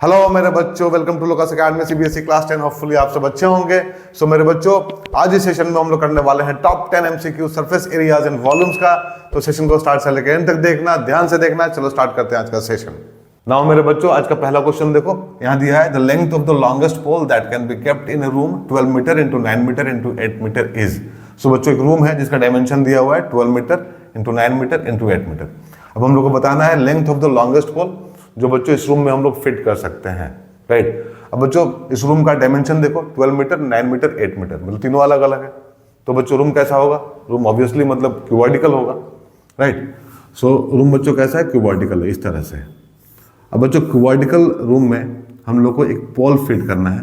Hello मेरे बच्चों, welcome to लोकास अकेडमी सीबीएसई क्लास 10। होपफुली आप सब अच्छे होंगे। सो मेरे बच्चों, आज इस सेशन में हम लोग करने वाले हैं top 10 MCQ surface areas and volumes का। तो सेशन को स्टार्ट से लेकर एंड तक देखना, ध्यान से देखना। चलो स्टार्ट करते हैं आज का सेशन। नाउ मेरे बच्चों, आज का पहला क्वेश्चन देखो, यहाँ दिया है the length of the longest pole that can be kept in a room 12 metre into 9 metre into 8 metre is. So बच्चों, एक रूम है जिसका डायमेंशन दिया हुआ है 12 metre into 9 metre into 8 metre. अब हम लोग को बताना है length of the longest pole जो बच्चों इस रूम में हम लोग फिट कर सकते हैं, राइट। अब बच्चों, इस रूम का डायमेंशन देखो, 12 मीटर, 9 मीटर, 8 मीटर, मतलब तीनों अलग अलग है। तो बच्चों रूम कैसा होगा? रूम ऑब्वियसली मतलब क्यूबॉइडिकल होगा, राइट। सो रूम बच्चों कैसा है? क्यूबॉइडिकल है, इस तरह से। अब बच्चों, क्यूबॉइडिकल रूम में हम लोग को एक पोल फिट करना है,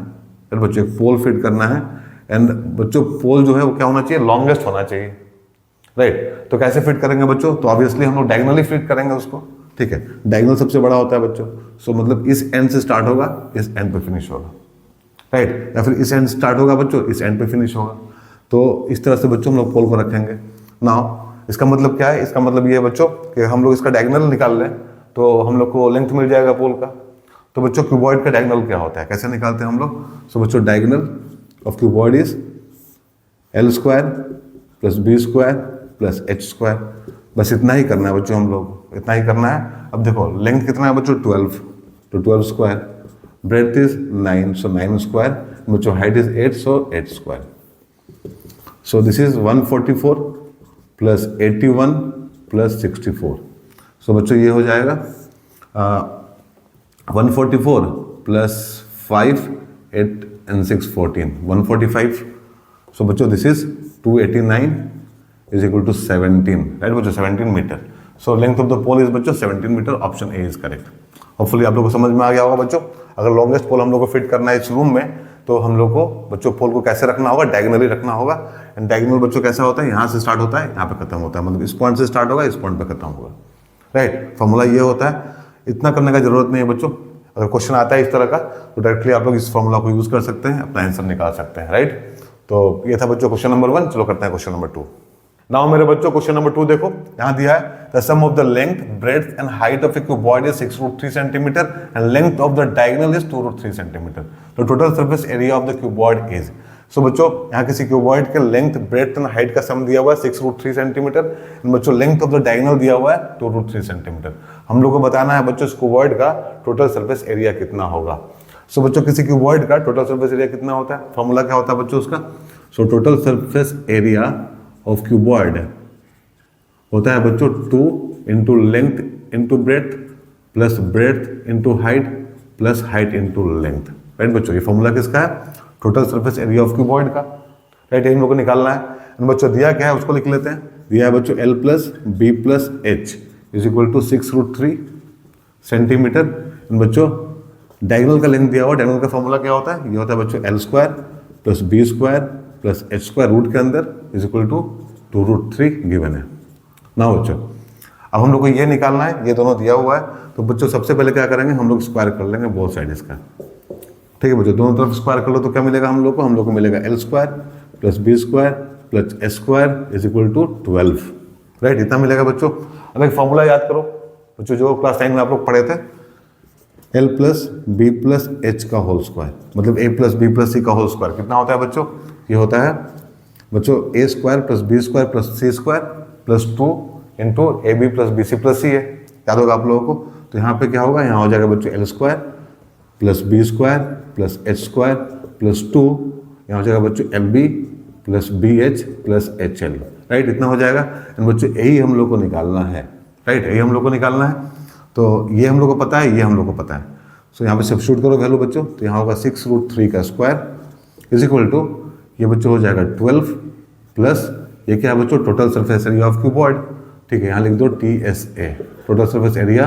फिर बच्चों एक पोल फिट करना है। एंड बच्चों, पोल जो है वो क्या होना चाहिए? लॉन्गेस्ट होना चाहिए, राइट। तो कैसे फिट करेंगे बच्चों? तो ऑब्वियसली हम लोग डायगोनली फिट करेंगे उसको, ठीक है। डायगोनल सबसे बड़ा होता है बच्चों। सो मतलब इस एंड से स्टार्ट होगा, इस एंड पे फिनिश होगा, राइट। या फिर इस एंड स्टार्ट होगा बच्चों, इस एंड पे फिनिश होगा। तो इस तरह से बच्चों हम लोग पोल को रखेंगे। नाउ इसका मतलब क्या है? इसका मतलब ये है बच्चों कि हम लोग इसका डायगोनल निकाल लें तो हम लोग को लेंथ मिल जाएगा पोल का। तो बच्चों, क्यूबॉइड का डायगोनल क्या होता है, कैसे निकालते हैं हम लोग? सो बच्चों, diagonal of cuboid is L square plus B square plus H square. बस इतना ही करना है बच्चों, हम लोग इतना ही करना है। अब देखो लेंथ कितना है बच्चों? 12, तो 12 square. Breadth is 9, so 9 square. बच्चों height is 8, so 8 square. So this is 144 plus 81 plus 64। So बच्चों ये हो जाएगा 144 प्लस 5, 8 and 6 14, 145। सो बच्चों this is 289 is equal to 17, right बच्चों, 17 metre. So length of the pole is बच्चों 17 metre. Option A is correct. Hopefully आप लोगों को समझ में आ गया होगा बच्चों। अगर लॉन्गेस्ट पोल हम लोग को फिट करना है इस रूम में, तो हम लोग को बच्चों पोल को कैसे रखना होगा? डायगोनली रखना होगा। एंड डायगोनल बच्चों कैसा होता है? यहाँ से स्टार्ट होता है, यहाँ पे खत्म होता है, मतलब इस पॉइंट से स्टार्ट होगा, इस पॉइंट पे खत्म होगा, राइट। फॉर्मूला ये होता है। इतना करने का जरूरत नहीं है बच्चों। अगर क्वेश्चन आता है इस तरह का तो डायरेक्टली आप लोग इस फॉर्मूला को यूज कर सकते हैं, अपना आंसर निकाल सकते हैं, राइट। तो ये था बच्चों क्वेश्चन नंबर 1। चलो करते हैं क्वेश्चन नंबर 2। नाउ मेरे बच्चों, क्वेश्चन नंबर 2 देखो, यहाँ दिया है the sum of the length, breadth and height of a cuboid is 6√3 centimetre and length of the diagonal is 2√3 centimetre. The total surface area of the cuboid is. So बच्चों, यहाँ किसी cuboid के length, breadth and height का सम दिया हुआ है 6√3 centimetre. बच्चों length of the diagonal दिया हुआ है 2√3 सेंटीमीटर। हम लोग को बताना है बच्चों इस क्यूबॉइड का टोटल सरफेस एरिया कितना होगा। सो बच्चों, किसी क्यूबॉइड का टोटल सरफेस एरिया कितना होता है? फॉर्मूला क्या होता है बच्चों उसका? So total surface area of cuboid होता है बच्चों 2 into length into breadth plus breadth into height plus height into length, right बच्चों। ये फॉर्मूला किसका है? Total surface area of cuboid का, राइट। इन लोगों को निकालना है। बच्चों दिया क्या है उसको लिख लेते हैं। दिया है बच्चों L plus B plus H is equal to 6√3 centimetre. बच्चों डायगोनल का लेंथ दिया हुआ, डायगोनल का फॉर्मूला क्या होता है? ये होता है बच्चों L square plus B square plus H square root के अंदर इज इक्वल टू 2√3 गिवन है ना बच्चों। अब हम लोग को ये निकालना है, ये दोनों दिया हुआ है। तो बच्चों सबसे पहले क्या करेंगे? हम लोग स्क्वायर कर लेंगे बोथ साइड इसका, ठीक है बच्चों। दोनों तरफ स्क्वायर कर लो तो क्या मिलेगा हम लोग को? हम लोग को मिलेगा L square plus B square plus H square is equal to 12, right. इतना मिलेगा बच्चों। अब एक फॉर्मूला याद करो बच्चों, जो क्लास 9 में आप लोग पढ़े थे, L plus B plus H का होल स्क्वायर, मतलब A plus B plus C का होल स्क्वायर कितना होता है बच्चों? ये होता है बच्चों A square plus B square plus C square plus 2 into A B plus B C plus C है। याद होगा आप लोगों को। तो यहाँ पे क्या होगा? यहाँ हो जाएगा बच्चों L square plus B square plus H square plus 2, यहाँ हो जाएगा बच्चों L B plus B H plus H L, right. इतना हो जाएगा। एंड बच्चों यही हम लोग को निकालना है, राइट। यही हम लोग को निकालना है। तो ये हम लोग को पता है, ये हम लोग को पता है। सो यहाँ पे सब्स्टिट्यूट करो वैल्यू बच्चों, तो यहाँ होगा 6√3 का स्क्वायर इज इक्वल टू, ये बच्चों हो जाएगा 12 प्लस ये क्या है बच्चों? Total surface area of cuboid, ठीक है। यहाँ लिख दो TSA, total surface area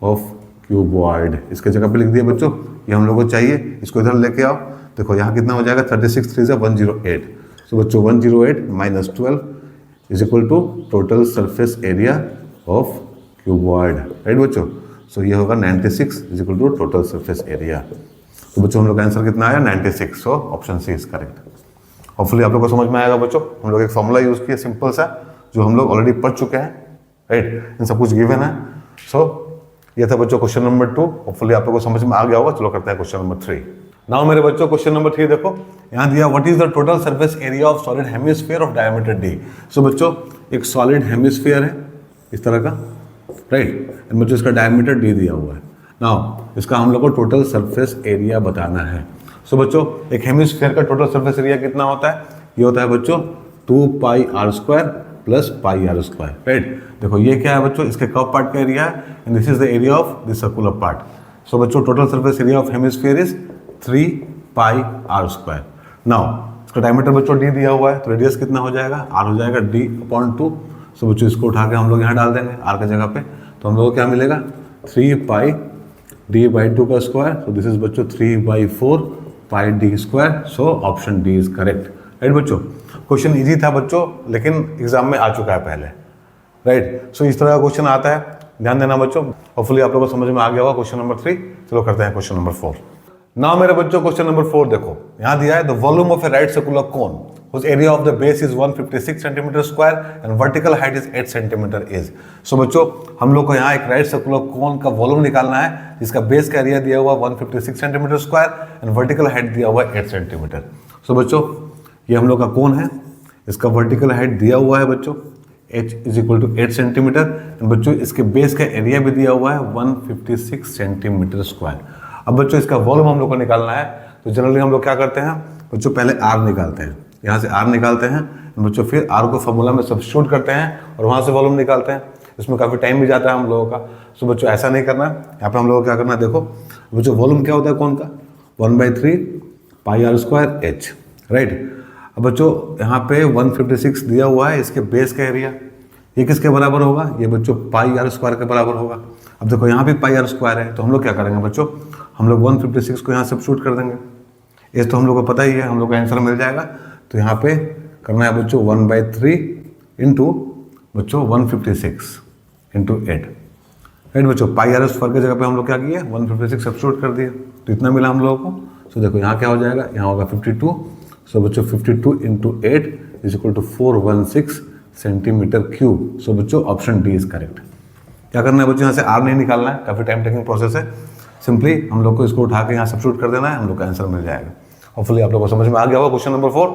of cuboid. इसके जगह पे लिख दिया बच्चों, ये हम लोग को चाहिए। इसको इधर लेके आओ। देखो यहाँ कितना हो जाएगा? 36 3 108। सो बच्चों 108 minus 12 is equal to total surface area of cuboid, right बच्चों। सो ये होगा 96 is equal to total surface area. तो बच्चों हम लोग का आंसर कितना आया? 96। So option C is correct. Hopefully आप लोग को समझ में आएगा बच्चों। हम लोग एक फॉर्मूला यूज किया सिंपल सा, जो हम लोग ऑलरेडी पढ़ चुके हैं, राइट। इन सब कुछ गिवन है। सो ये था बच्चों क्वेश्चन नंबर 2। होपफुली आप लोगों को समझ में आ गया होगा। चलो करते हैं क्वेश्चन नंबर 3। नाउ मेरे बच्चों क्वेश्चन नंबर 3 देखो, यहाँ दिया what is the total surface area of solid hemisphere of diameter d। सो बच्चों एक सॉलिड हेमिस्फीयर है इस तरह का, राइट, एंड बच्चों इसका डायमीटर d दिया हुआ है। नाउ इसका हम लोग को टोटल सरफेस एरिया बताना है। सो बच्चों एक हेमिस्फीयर का टोटल सरफेस एरिया कितना होता है? ये होता है बच्चों 2πr² प्लस πr², राइट। देखो ये क्या है बच्चों, इसके कर्व पार्ट का एरिया है and this is the area of the circular part. So बच्चों total surface area of hemisphere is 3πr²। Now इसका डायमीटर बच्चों d दिया हुआ है, तो रेडियस कितना हो जाएगा? r हो जाएगा d/2। सो बच्चों इसको उठा के हम लोग यहाँ डाल देंगे r की जगह पे, तो हम लोग को क्या मिलेगा? 3πd/2 का स्क्वायर। सो दिस इज बच्चों 3/4πd²। So option D is correct, right बच्चों। क्वेश्चन इजी था बच्चों, लेकिन एग्जाम में आ चुका है पहले, राइट। सो इस तरह का क्वेश्चन आता है, ध्यान देना बच्चों। होपफुली आप लोगों को समझ में आ गया होगा क्वेश्चन नंबर 3। चलो करते हैं क्वेश्चन नंबर 4। नाउ मेरे बच्चों क्वेश्चन नंबर 4 देखो, यहाँ दिया है the volume of A right circular cone whose area of the base is 156 centimeter square and vertical height is 8 centimeter is। सो बच्चों हम लोग को यहाँ एक राइट सर्कुलर कोन का वॉल्यूम निकालना है जिसका बेस का एरिया दिया हुआ 156 centimetre square and vertical height दिया हुआ 8 सेंटीमीटर। सो बच्चों ये हम लोग का कोन है, इसका वर्टिकल हाइट दिया हुआ है बच्चों h = 8 सेंटीमीटर एंड बच्चों इसके बेस का एरिया भी दिया हुआ है 156 सेंटीमीटर स्क्वायर। अब बच्चों इसका वॉल्यूम हम लोग को निकालना है, तो जनरली हम लोग क्या करते हैं बच्चों, पहले r निकालते हैं, यहाँ से r निकालते हैं बच्चों, फिर r को फॉर्मूला में सब्स्टिट्यूट करते हैं और वहाँ से वॉल्यूम निकालते हैं। इसमें काफ़ी टाइम भी जाता है हम लोगों का। सो बच्चों ऐसा नहीं करना है, यहाँ पे हम लोगों को क्या करना है, देखो बच्चों वॉल्यूम क्या होता है कौन का? 1/3πr²h, right. अब बच्चों यहाँ पे 156 दिया हुआ है, इसके बेस का एरिया ये किसके बराबर होगा? ये बच्चों πr² के बराबर होगा। अब देखो यहाँ भी πr² है, तो हम लोग क्या करेंगे बच्चों, हम लोग 156 को यहाँ सब्स्टिट्यूट कर देंगे। ये तो हम लोग को पता ही है, हम लोग का आंसर मिल जाएगा। तो यहाँ पे करना है बच्चों 1/3 इंटू बच्चों 156 इंटू 8, राइट बच्चों। πr² की जगह पे हम लोग क्या किए, 156 सब्स्टिट्यूट कर दिए, तो इतना मिला हम लोगों को। सो देखो यहाँ क्या हो जाएगा, यहाँ होगा 52। सो बच्चों 52 इंटू 8 = 416 सेंटीमीटर क्यूब। सो बच्चों ऑप्शन डी इज करेक्ट। क्या करना है बच्चों, यहाँ से r नहीं निकालना है, काफ़ी टाइम टेकिंग प्रोसेस है। सिंपली हम लोग को इसको उठा के यहाँ सब्स्टिट्यूट कर देना है, हम लोग का आंसर मिल जाएगा। होपफुली आप लोगों को समझ में आ गया होगा क्वेश्चन नंबर 4।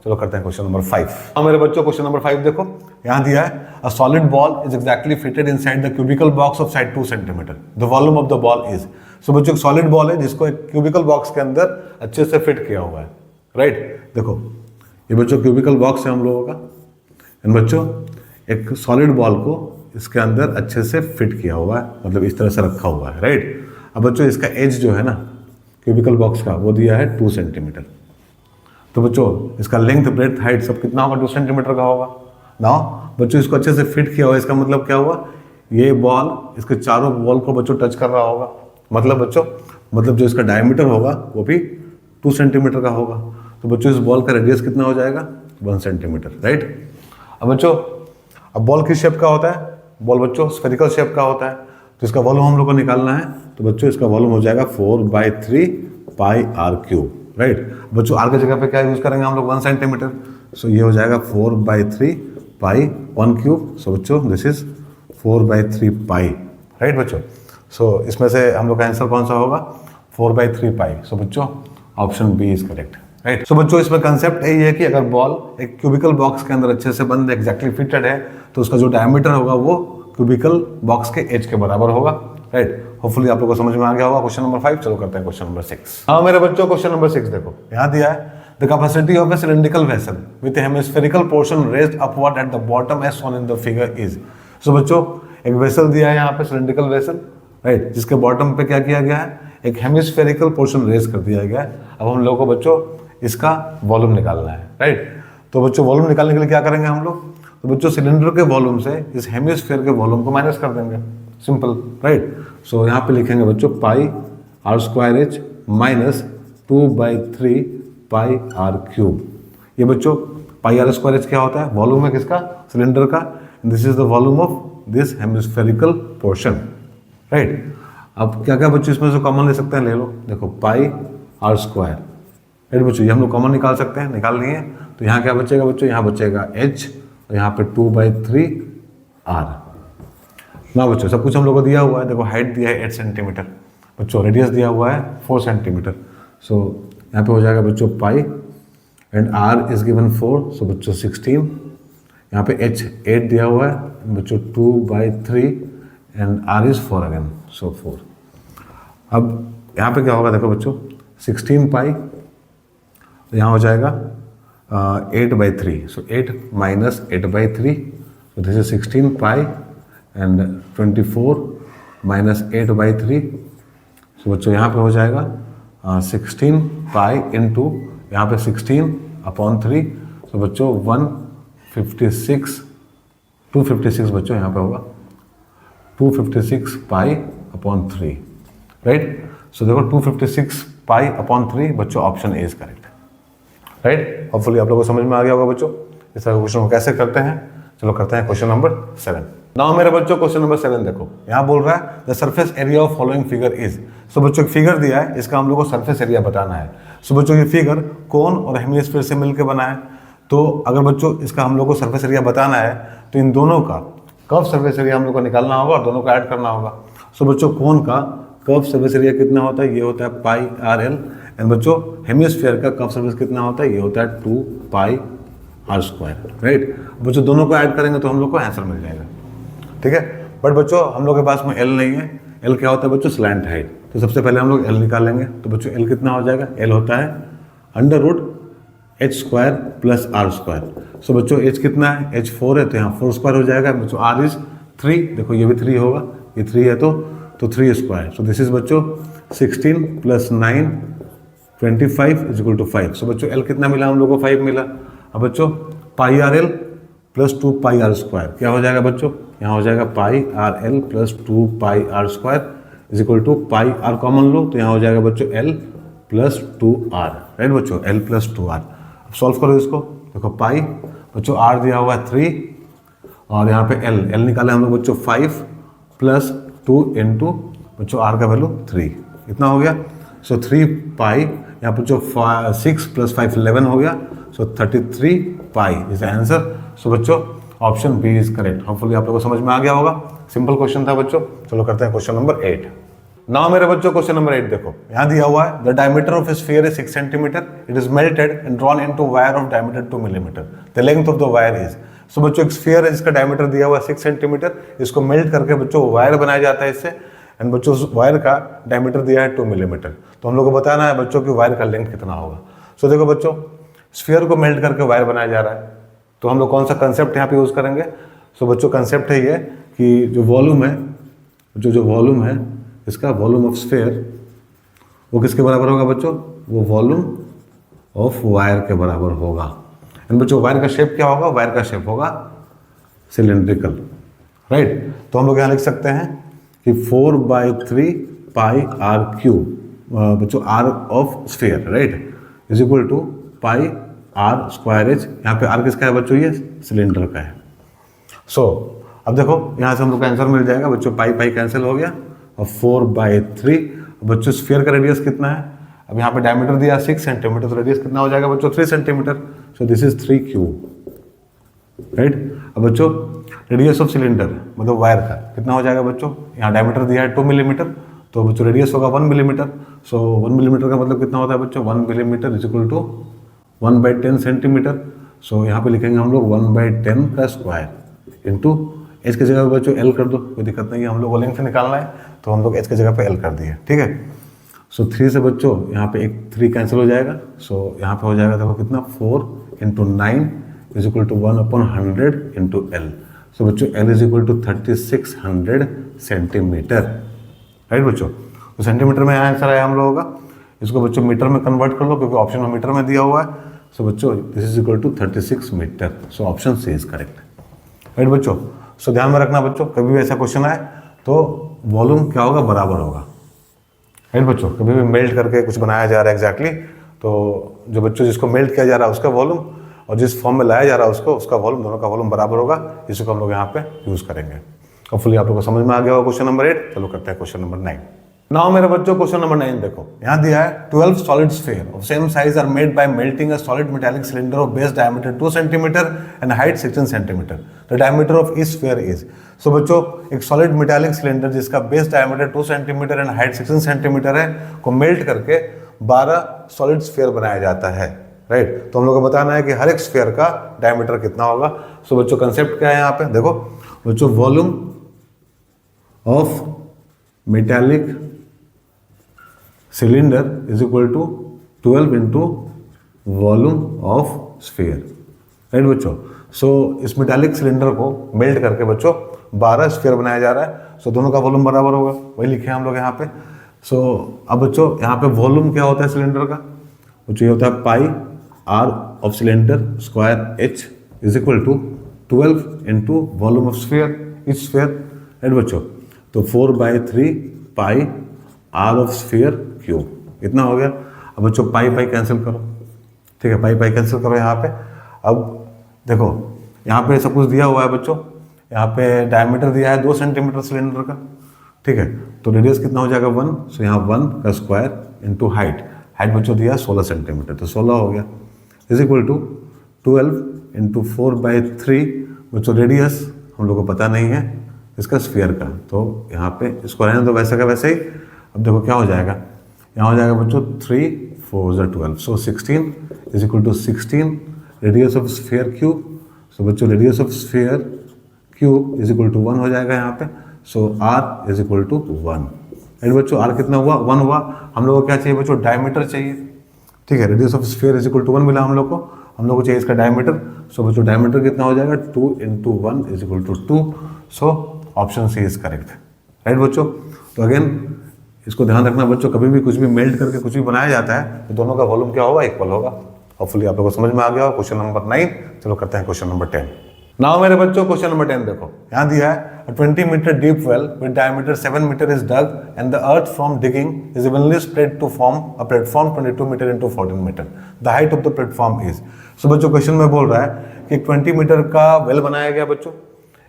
चलो करते हैं क्वेश्चन नंबर 5। हाँ मेरे बच्चों क्वेश्चन नंबर 5 देखो, यहाँ दिया है a solid ball is exactly fitted inside the cubical box of side 2 centimetre. The volume of the ball is. So बच्चों एक सॉलिड बॉल है जिसको एक क्यूबिकल बॉक्स के अंदर अच्छे से फिट किया हुआ है, राइट। देखो ये बच्चों क्यूबिकल बॉक्स है हम लोगों का, एंड बच्चों एक सॉलिड बॉल को इसके अंदर अच्छे से फिट किया हुआ है, मतलब इस तरह से रखा हुआ है, राइट। अब बच्चों इसका एज जो है ना क्यूबिकल बॉक्स का, वो दिया है 2 सेंटीमीटर। तो बच्चों इसका लेंथ ब्रेड्थ हाइट सब कितना होगा, 2 सेंटीमीटर का होगा ना। बच्चों इसको अच्छे से फिट किया हुआ, इसका मतलब क्या हुआ, ये बॉल इसके चारों वॉल को बच्चों टच कर रहा होगा, मतलब बच्चों मतलब जो इसका डायमीटर होगा वो भी 2 सेंटीमीटर का होगा। तो बच्चों इस बॉल का रेडियस कितना हो जाएगा, 1 सेंटीमीटर, राइट। अब बच्चों अब बॉल किस शेप का होता है, बॉल बच्चों स्फेरिकल शेप का होता है, तो इसका वॉल्यूम हम लोग को निकालना है। तो बच्चों इसका वॉल्यूम हो जाएगा 4/3πr³, राइट। बच्चों r की जगह पे क्या यूज करेंगे हम लोग, 1 सेंटीमीटर। सो ये हो जाएगा 4/3π1³। सो बच्चों दिस इज 4/3π, राइट बच्चों। सो इसमें से हम लोग का आंसर कौन सा होगा, 4/3π। सो बच्चों option B is correct, right. So बच्चों इसमें कंसेप्ट यही है कि अगर बॉल एक क्यूबिकल बॉक्स के अंदर अच्छे से बंद एक्जैक्टली फिटेड है, तो उसका जो डायमीटर होगा वो क्यूबिकल बॉक्स के एज के बराबर होगा, राइट। होपफुली आप लोगों को समझ में आ गया होगा क्वेश्चन नंबर 5। चलो करते हैं क्वेश्चन नंबर 6। हाँ मेरे बच्चों क्वेश्चन नंबर 6 देखो, यहाँ दिया है the capacity of a cylindrical vessel with hemispherical portion raised upward at the bottom as shown in the figure is. So बच्चों एक वेसल दिया है यहाँ पे, सिलिंड्रिकल वेसल, राइट, जिसके बॉटम पे क्या किया गया है, एक हेमिस्फेरिकल पोर्शन रेज कर दिया गया है। अब हम लोगों को बच्चों इसका वॉल्यूम निकालना है, राइट। तो बच्चों वॉल्यूम निकालने के लिए क्या करेंगे हम लोग, तो बच्चों सिलेंडर के वॉल्यूम से इस हेमिस्फीयर के वॉल्यूम को माइनस कर देंगे, सिंपल, राइट। सो यहाँ पे लिखेंगे बच्चों πr²h माइनस 2/3πr³। ये बच्चों πr² क्या होता है, वॉल्यूम है किसका, सिलेंडर का। This is the volume of this hemispherical portion, right. अब क्या क्या बच्चों इसमें से कॉमन ले सकते हैं, ले लो, देखो πr², राइट बच्चों, ये हम लोग कॉमन निकाल सकते हैं, निकाल लिए। तो यहाँ क्या बचेगा बच्चों, यहाँ बचेगा h और यहाँ पे 2/3r। ना बच्चों सब कुछ हम लोग को दिया हुआ है, देखो हाइट दिया है 8 सेंटीमीटर बच्चों, रेडियस दिया हुआ है 4 सेंटीमीटर। सो यहाँ पे हो जाएगा बच्चों पाई एंड आर इज गिवन 4, सो बच्चों 16। यहाँ पे एच 8 दिया हुआ है बच्चों 2/3 एंड आर इज 4 अगेन, सो 4। अब यहाँ पे क्या होगा देखो बच्चों 16 पाई, यहाँ हो जाएगा 8/3, सो 8 minus 8/3, so this is 16 pi and 24 minus 8/3, so बच्चों यहाँ पे हो जाएगा 16 pi इंटू यहाँ पे 16/3, so बच्चों 256 बच्चों यहाँ पे होगा 256 pi/3, राइट। सो देखो 256 pi/3 बच्चों option A is correct, right. Hopefully आप लोगों को समझ में आ गया होगा बच्चों इस तरह के क्वेश्चन को कैसे करते हैं। चलो करते हैं क्वेश्चन नंबर 7। नाउ मेरे बच्चों क्वेश्चन नंबर 7 देखो, यहाँ बोल रहा है the surface area of following figure is. So बच्चों एक फिगर दिया है, इसका हम लोग को सरफेस एरिया बताना है। सो बच्चों ये फिगर कोन और हेमिस्फीयर से मिलकर बना है, तो अगर बच्चों इसका हम लोग को सरफेस एरिया बताना है तो इन दोनों का कर्व सरफेस एरिया हम लोग को निकालना होगा और दोनों को ऐड करना होगा। सो बच्चों कोन का कर्व सरफेस एरिया कितना होता है, ये होता है πRL, एंड बच्चों हेमिस्फीयर का कर्व सरफेस कितना होता है, ये होता है 2πr², राइट। बच्चों दोनों को ऐड करेंगे तो हम लोग को आंसर मिल जाएगा, ठीक है। बट बच्चों हम लोग के पास में एल नहीं है। एल क्या होता है बच्चों, स्लैंट हाइट। तो सबसे पहले हम लोग एल निकालेंगे, तो बच्चों एल कितना हो जाएगा, एल होता है √h² + r²। सो बच्चों h कितना है, h 4 है, तो यहाँ 4² हो जाएगा बच्चों। r इज 3, देखो ये भी 3 होगा, ये 3 है तो 3²। सो दिस इज बच्चों 16 + 9 25 = 5। सो बच्चों एल कितना मिला हम लोग को, 5 मिला। अब बच्चों πRL + 2πr² क्या हो जाएगा बच्चों, यहाँ हो जाएगा πRL + 2πr² = πr कॉमन लो, तो यहाँ हो जाएगा बच्चों L + 2r, राइट बच्चों, L + 2r। अब सॉल्व करो इसको, देखो पाई बच्चों r दिया हुआ है 3 और यहाँ पे L निकाले हम लोग बच्चों 5 + 2 इंटू बच्चों r का वैल्यू 3, इतना हो गया। सो 3 पाई, यहाँ पर जो 6 + 5 11 हो गया, सो 33 पाई इज आंसर। सो बच्चों option B is correct. Hopefully आप लोगों को समझ में आ गया होगा, सिंपल क्वेश्चन था बच्चों। चलो करते हैं क्वेश्चन नंबर 8। नाउ मेरे बच्चों क्वेश्चन नंबर 8 देखो, यहाँ दिया हुआ है the diameter of a sphere is 6 centimetre, it is melted and drawn into wire of diameter 2 millimetre, the length of the wire is. So बच्चों एक स्फीयर है जिसका डायमीटर दिया हुआ है 6 सेंटीमीटर, इसको मेल्ट करके बच्चों वायर बनाया जाता है इससे, एंड बच्चों उस वायर का डायमीटर दिया है 2 मिलीमीटर। तो हम लोग को बताना है बच्चों की वायर का लेंथ कितना होगा। सो देखो बच्चों स्फीयर को मेल्ट करके वायर बनाया जा रहा है, तो हम लोग कौन सा कंसेप्ट यहाँ पे यूज़ करेंगे। सो बच्चों कंसेप्ट है ये कि जो वॉल्यूम है, जो वॉल्यूम है इसका, वॉल्यूम ऑफ स्फीयर वो किसके बराबर होगा बच्चों, वो वॉल्यूम ऑफ वायर के बराबर होगा। एंड बच्चों वायर का शेप क्या होगा, वायर का शेप होगा सिलेंड्रिकल, राइट। तो हम लोग यहाँ लिख सकते हैं कि 4/3 πr³ बच्चों r of sphere, right, is equal to πr²h। यहाँ पे r किसका है बच्चों, ये सिलेंडर का है। सो अब देखो यहाँ से हम लोग का आंसर मिल जाएगा बच्चों, पाई कैंसिल हो गया और 4/3 बच्चों स्फीयर का रेडियस कितना है, अब यहाँ पे डायमीटर दिया 6 सेंटीमीटर, तो रेडियस कितना हो जाएगा बच्चों 3 centimetre. So this is 3/3, right. अब बच्चों रेडियस ऑफ सिलेंडर मतलब वायर का कितना हो जाएगा बच्चों, यहाँ डायमीटर दिया है 2 मिलीमीटर, तो बच्चों रेडियस होगा 1 मिलीमीटर। सो 1 मिलीमीटर का मतलब कितना होता है बच्चों, 1 millimetre is equal to 1/10 centimetre. So यहाँ पे लिखेंगे हम लोग 1/10 का स्क्वायर इंटू एच की जगह पे बच्चों एल कर दो, कोई दिक्कत नहीं है, हम लोग को लेंथ निकालना है तो हम लोग एच की जगह पे एल कर दिए, ठीक है। सो 3 से बच्चों यहाँ पे एक 3 कैंसिल हो जाएगा। सो यहाँ पे हो जाएगा देखो कितना, 4 × 9 is equal to 1/100 into L. So बच्चों L is equal to 3600 centimetre, right बच्चों। तो सेंटीमीटर में आंसर आया हम लोगों का, इसको बच्चों मीटर में कन्वर्ट कर लो क्योंकि ऑप्शन में मीटर में दिया हुआ है। सो बच्चों this is equal to 36 metre. So option C is correct, right बच्चों। सो ध्यान में रखना बच्चों, कभी भी ऐसा क्वेश्चन आए तो वॉल्यूम क्या होगा, बराबर होगा, राइट बच्चों। कभी भी मेल्ट करके कुछ बनाया जा रहा है एग्जैक्टली, तो जो बच्चों जिसको मेल्ट किया जा रहा है उसका वॉल्यूम और जिस फॉर्म में लाया जा रहा है उसका वॉल्यूम, दोनों का वॉल्यूम बराबर होगा, इसी को हम लोग यहाँ पे यूज़ करेंगे। होपफुली आप लोगों को समझ में आ गया होगा क्वेश्चन नंबर 8। चलो करते हैं क्वेश्चन नंबर 9। नाउ मेरे बच्चों क्वेश्चन नंबर 9 देखो, यहाँ दिया है 12 solid sphere of same size are made by melting a solid metallic cylinder of base diameter 2 centimetre and height 16 centimetre. The diameter of each sphere is. So बच्चों एक solid metallic cylinder जिसका base diameter 2 centimetre and height 16 centimetre है को melt करके 12 solid sphere बनाया जाता है, right. तो हम लोग को बताना है कि हर एक स्फीयर का डायमीटर कितना होगा। सो बच्चों कंसेप्ट क्या है यहाँ पे देखो बच्चों, volume of metallic cylinder is equal to 12 into volume of sphere, right बच्चों। सो इस मेटालिक सिलेंडर को मेल्ट करके बच्चों 12 स्फीयर बनाया जा रहा है। सो दोनों का वॉल्यूम बराबर होगा, वही लिखे हम लोग यहाँ पे। सो अब बच्चों यहाँ पे वॉल्यूम क्या होता है सिलेंडर का, बच्चों ये होता है pi r of cylinder square H is equal to 12 into volume of sphere each sphere, right बच्चों। तो 4/3 pi r of sphere cube, इतना हो गया। अब बच्चों पाई पाई कैंसिल करो, ठीक है, पाई पाई कैंसिल करो यहाँ पे। अब देखो यहाँ पे सब कुछ दिया हुआ है बच्चों, यहाँ पे डायमीटर दिया है 2 सेंटीमीटर सिलेंडर का, ठीक है। तो रेडियस कितना हो जाएगा 1, सो यहाँ 1 का स्क्वायर इंटू हाइट, हाइट बच्चों दिया 16 सेंटीमीटर, तो 16 हो गया इज इक्वल टू 12 इंटू 4/3 बच्चों रेडियस हम लोग को पता नहीं है इसका स्फीयर का, तो यहाँ पे इसको रहने दो वैसे का वैसे ही। अब देखो क्या हो जाएगा, यहाँ हो जाएगा बच्चों 3 4 12, so 16 is equal to 16 radius of sphere cube. So बच्चों radius of sphere cube is equal to 1 हो जाएगा यहाँ पे। So r is equal to 1, and बच्चों आर कितना हुआ 1 हुआ। हम लोग को क्या चाहिए बच्चों, डायमीटर चाहिए, ठीक है। Radius of sphere is equal to 1 मिला हम लोग को चाहिए इसका डायमीटर। सो बच्चों डायमीटर कितना हो जाएगा 2 into 1 is equal to 2। So option C is correct, right बच्चों। तो अगेन इसको ध्यान रखना बच्चों, कभी भी कुछ भी मेल्ट करके कुछ भी बनाया जाता है तो दोनों का वॉल्यूम क्या होगा, इक्वल होगा। होपफुली आप लोगों को समझ में आ गया हो। क्वेश्चन नंबर 9, चलो करते हैं क्वेश्चन नंबर 10। नाउ मेरे बच्चों क्वेश्चन नंबर 10 देखो, यहाँ दिया है 20 metre deep well with diameter 7 metre is dug and the earth from digging is evenly spread to form a platform 22 metre into 14 metre. The height of the platform is. So बच्चों question में बोल रहा है कि 20 metre का well बनाया गया बच्चों,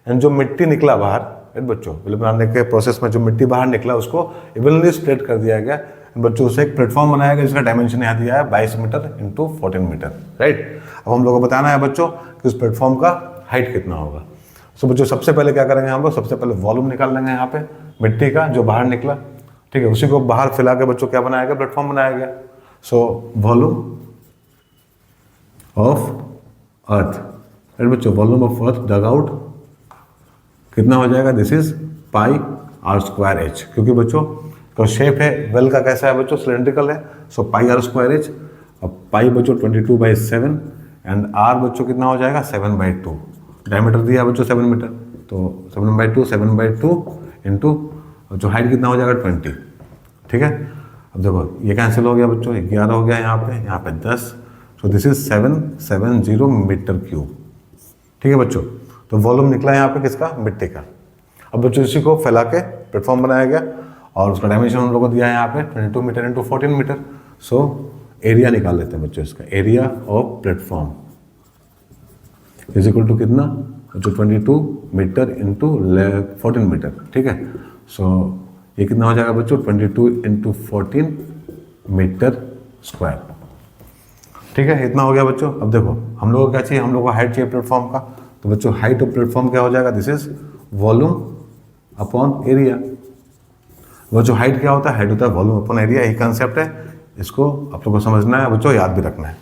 एंड जो मिट्टी निकला बाहर, राइट बच्चों, वेल बनाने के प्रोसेस में जो मिट्टी बाहर निकला उसको इवनली स्प्रेड कर दिया गया बच्चों, उसे एक प्लेटफॉर्म बनाया गया जिसका डायमेंशन यहाँ दिया है 22 मीटर इंटू 14 मीटर, राइट। अब हम लोग को बताना है बच्चों कि उस प्लेटफॉर्म का हाइट कितना होगा। सो बच्चों सबसे पहले क्या करेंगे हम लोग, सबसे पहले वॉल्यूम निकाल लेंगे यहाँ पे मिट्टी का जो बाहर निकला, ठीक है, उसी को बाहर फैला के बच्चों क्या बनाया गया, प्लेटफॉर्म बनाया गया। So volume of earth, right बच्चों, volume of earth dug out कितना हो जाएगा, this is pi r square H, क्योंकि बच्चों तो शेप है वेल का कैसा है बच्चों, सिलेंड्रिकल है। सो पाई आर स्क्वायर एच। अब पाई बच्चों 22/7 एंड आर बच्चों कितना हो जाएगा 7/2। डायमीटर दिया बच्चों 7 मीटर, तो 7/2 इंटू जो हाइट कितना हो जाएगा 20, ठीक है। अब देखो ये कैंसिल हो गया बच्चों, 11 हो गया यहाँ पे 10। So this is 770 metre cube, ठीक है बच्चों। तो वॉल्यूम निकला यहाँ पे किसका, मिट्टी का। अब बच्चों इसी को फैला के प्लेटफॉर्म बनाया गया और उसका डायमेंशन हम लोग को दिया है यहाँ पे 22 metre into 14 metre. So area निकाल लेते हैं बच्चों इसका, area of platform is equal to कितना बच्चों 22 मीटर इंटू 14 मीटर, ठीक है। सो ये कितना हो जाएगा बच्चों 22 इंटू 14 मीटर स्क्वायर, ठीक है, इतना हो गया बच्चों। अब देखो हम लोग को क्या चाहिए, हम लोग को हाइट चाहिए प्लेटफॉर्म का, तो बच्चों हाइट ऑफ प्लेटफॉर्म क्या हो जाएगा, this is volume upon area. बच्चों हाइट क्या होता है, हाइट होता है वॉल्यूम अपॉन एरिया, यही कंसेप्ट है, इसको आप लोग को समझना है बच्चों, याद भी रखना है,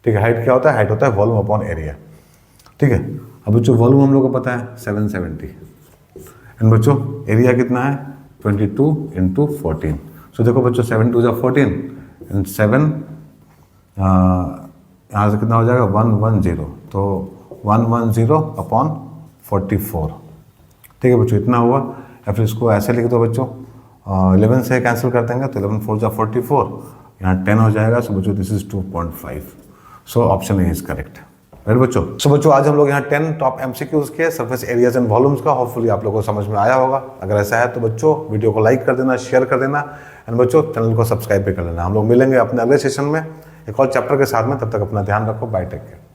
ठीक है। हाइट क्या होता है, हाइट होता है वॉल्यूम अपॉन एरिया, ठीक है। अब बच्चों वॉल्यूम हम लोग को पता है 770 एंड बच्चों एरिया कितना है 22 इंटू 14। सो देखो बच्चों 7 2 14 एंड 7 यहाँ से कितना हो जाएगा 110, तो 110 अपॉन 44, ठीक है बच्चों, इतना हुआ। या फिर इसको ऐसे लिख दो बच्चों, 11 से कैंसिल कर देंगे तो 11 4 44, यहाँ 10 हो जाएगा। सो बच्चों this is 2.5। So option A is correct, right बच्चों। सो बच्चों आज हम लोग यहाँ 10 टॉप एमसीक्यूज के सरफेस एरियाज एंड वॉल्यूम्स का होपफुली आप लोगों को समझ में आया होगा। अगर ऐसा है तो बच्चों वीडियो को लाइक कर देना, शेयर कर देना एंड बच्चों चैनल को सब्सक्राइब भी कर लेना। हम लोग मिलेंगे अपने अगले सेशन में एक और चैप्टर के साथ में, तब तक अपना ध्यान रखो, बाय, टेक केयर।